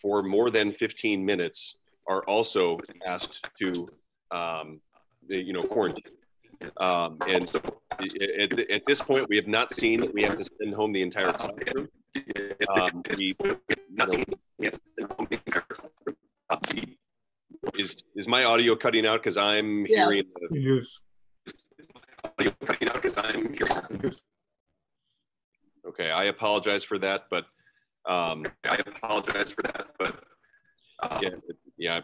for more than 15 minutes are also asked to, quarantine. And so at this point, we have not seen that we have to send home the entire classroom. Is my audio cutting out? Because I'm hearing. Okay, I apologize for that, but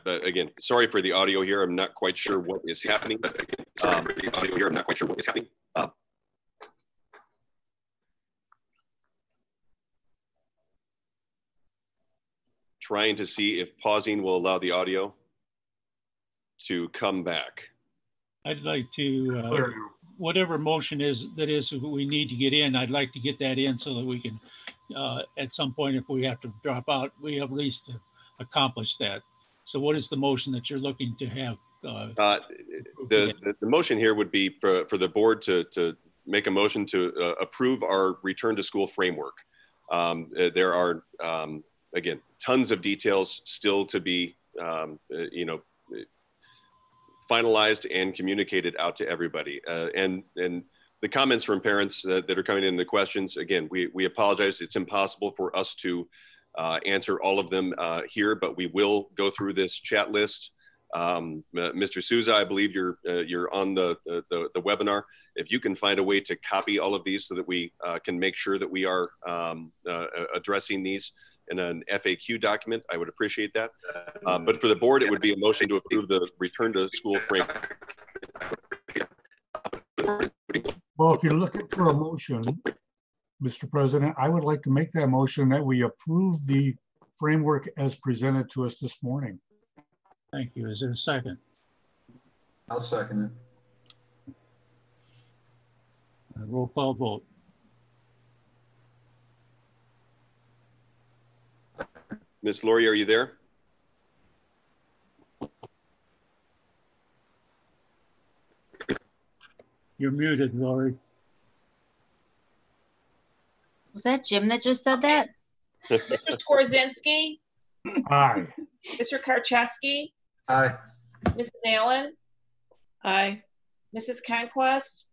but again, sorry for the audio here. I'm not quite sure what is happening. Trying to see if pausing will allow the audio to come back. I'd like to, whatever motion that is we need to get in, I'd like to get that in so that we can, at some point, if we have to drop out, we have at least accomplished that. So what is the motion that you're looking to have? The motion here would be for the board to make a motion to approve our return to school framework. There are, again, tons of details still to be, finalized and communicated out to everybody. And the comments from parents that are coming in, the questions, again, we apologize. It's impossible for us to answer all of them here, but we will go through this chat list. Mr. Souza, I believe you're on the webinar. If you can find a way to copy all of these so that we can make sure that we are addressing these in an FAQ document, I would appreciate that. But for the board, it would be a motion to approve the return to school framework. Well, if you're looking for a motion, Mr. President, I would like to make that motion that we approve the framework as presented to us this morning. Thank you. Is there a second? I'll second it. Roll call vote. Ms. Lori, are you there? You're muted, Lori. Was that Jim that just said that? Mr. Skorzynski? Aye. Mr. Karczewski? Aye. Mrs. Allen? Aye. Mrs. Conquest?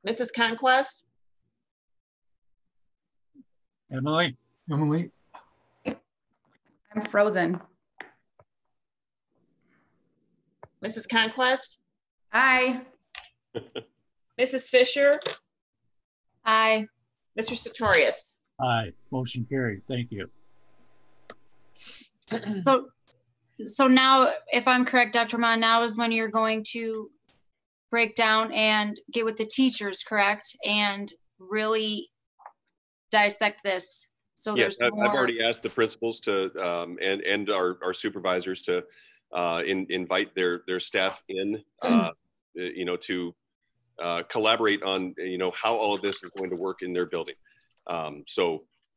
Mrs. Conquest? Emily? Emily? I'm frozen. Mrs. Conquest? Aye. Mrs. Fisher? Aye. Mr. Sartorius? Aye. Motion carried. Thank you. So now, if I'm correct, Dr. Mon, now is when you're going to break down and get with the teachers, correct? And really dissect this. So yes, there's more. I've already asked the principals to and our supervisors to invite their staff in, to collaborate on how all of this is going to work in their building.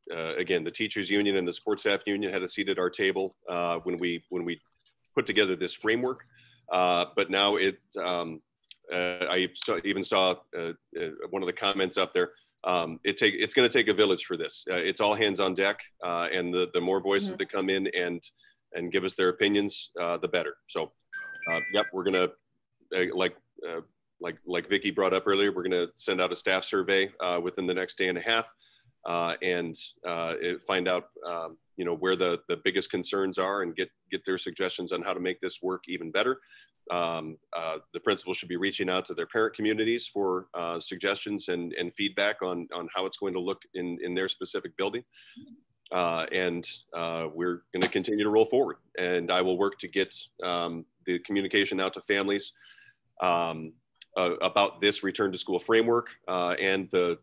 Again, the teachers union and the support staff union had a seat at our table when we put together this framework. But now I even saw one of the comments up there. It's going to take a village for this. It's all hands on deck, and the more voices that come in and give us their opinions, the better. So, yep, we're going to like Vicki brought up earlier, we're going to send out a staff survey within the next day and a half, and find out where the biggest concerns are and get their suggestions on how to make this work even better. The principals should be reaching out to their parent communities for suggestions and feedback on how it's going to look in their specific building. And we're going to continue to roll forward. And I will work to get the communication out to families about this return to school framework and the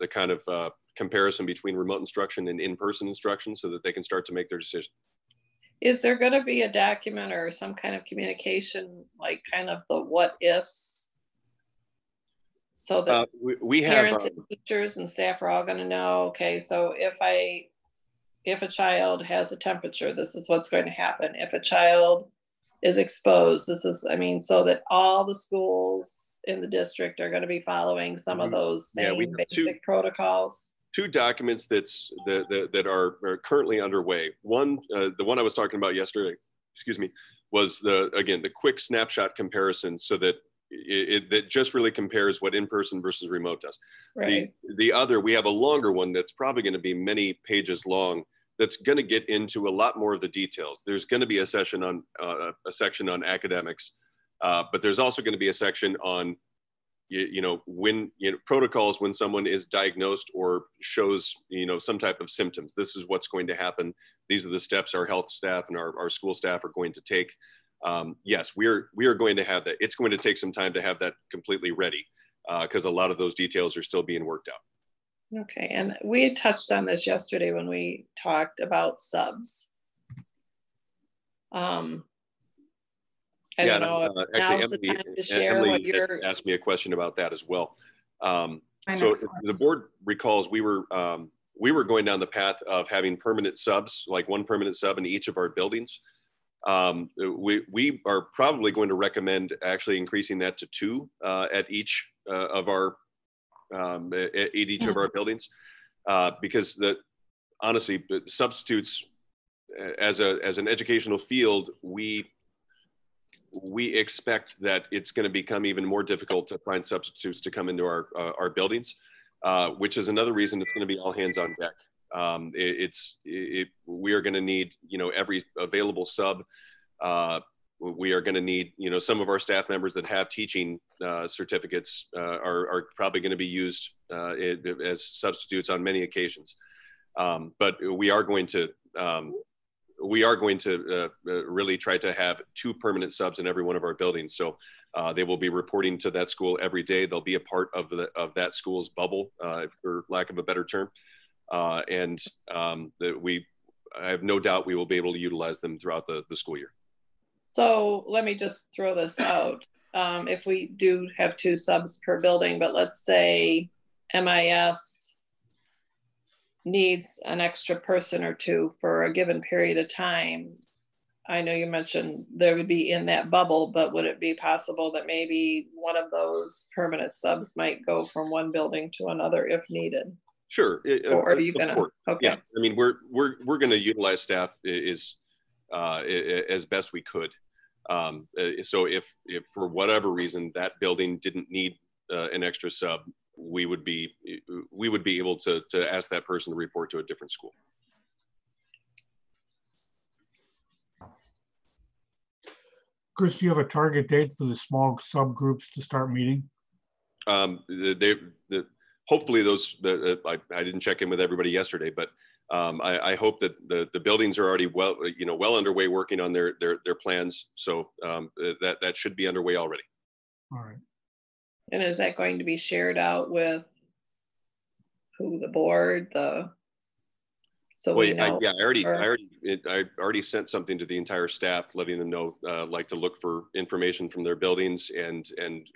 kind of comparison between remote instruction and in-person instruction so that they can start to make their decision. Is there going to be a document or some kind of communication, like kind of the what ifs? So that we have parents and teachers and staff are all going to know, okay, so if a child has a temperature, this is what's going to happen. If a child is exposed, this is, so that all the schools in the district are going to be following some of those same basic protocols. two documents that are currently underway. One, the one I was talking about yesterday, excuse me, was the quick snapshot comparison, so that that just really compares what in-person versus remote does. Right. The other, we have a longer one that's probably going to be many pages long, that's going to get into a lot more of the details. There's going to be a section on academics, but there's also going to be a section on protocols when someone is diagnosed or shows some type of symptoms. This is what's going to happen. These are the steps our health staff and our school staff are going to take. Yes, we are going to have that. It's going to take some time to have that completely ready, because a lot of those details are still being worked out. Okay, and we had touched on this yesterday when we talked about subs. I don't know. Now's the time to share what you're. Asked me a question about that as well. So the board recalls we were going down the path of having permanent subs, like one permanent sub in each of our buildings. We are probably going to recommend actually increasing that to 2 at each of our of our buildings, because honestly, substitutes as an educational field, we expect that it's going to become even more difficult to find substitutes to come into our buildings, which is another reason it's going to be all hands on deck. We are going to need every available sub. We are going to need some of our staff members that have teaching certificates are probably going to be used as substitutes on many occasions. But we are going to really try to have 2 permanent subs in every one of our buildings. So they will be reporting to that school every day. They'll be a part of that school's bubble, for lack of a better term. I have no doubt we will be able to utilize them throughout the school year. So let me just throw this out. If we do have 2 subs per building, but let's say MIS needs an extra person or 2 for a given period of time. I know you mentioned there would be in that bubble, but would it be possible that maybe one of those permanent subs might go from one building to another if needed? Sure. Or are you gonna? Okay. Yeah. I mean, we're going to utilize staff as best we could. So if for whatever reason that building didn't need an extra sub, we would be able to ask that person to report to a different school. Chris, do you have a target date for the small subgroups to start meeting? Hopefully those, I didn't check in with everybody yesterday, but I hope that the buildings are already well underway working on their plans. So that should be underway already. All right. And is that going to be shared out with who, the board, I already sent something to the entire staff, letting them know, like to look for information from their buildings and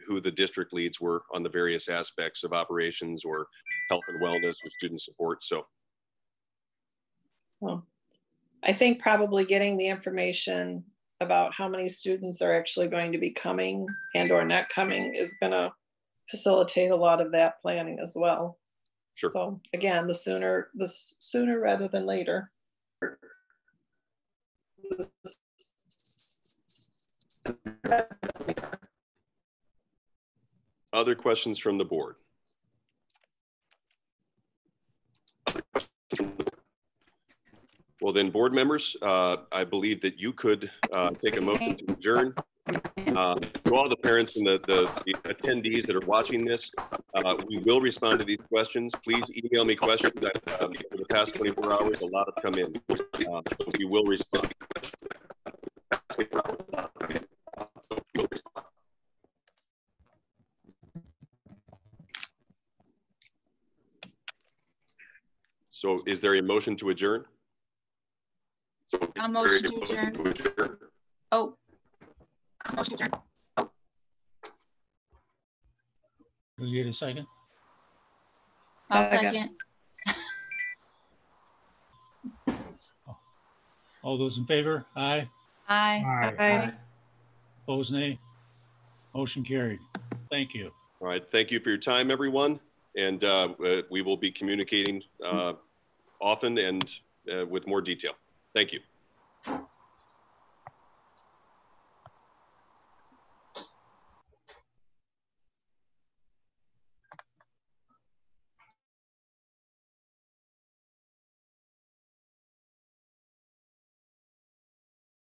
who the district leads were on the various aspects of operations or health and wellness or student support. So. Well, I think probably getting the information about how many students are actually going to be coming and or not coming is going to facilitate a lot of that planning as well. Sure. So again, the sooner rather than later. Other questions from the board? Well then, board members, I believe that you could take a motion to adjourn. To all the parents and the attendees that are watching this, we will respond to these questions. Please email me questions. For the past 24 hours, a lot have come in. So we will respond. So is there a motion to adjourn? A motion to adjourn. Oh. A motion to adjourn. Oh. Will you get a second? I'll second. All those in favor? Aye. Aye. Aye. Opposed, nay. Motion carried. Thank you. All right. Thank you for your time, everyone. and we will be communicating often and with more detail. Thank you.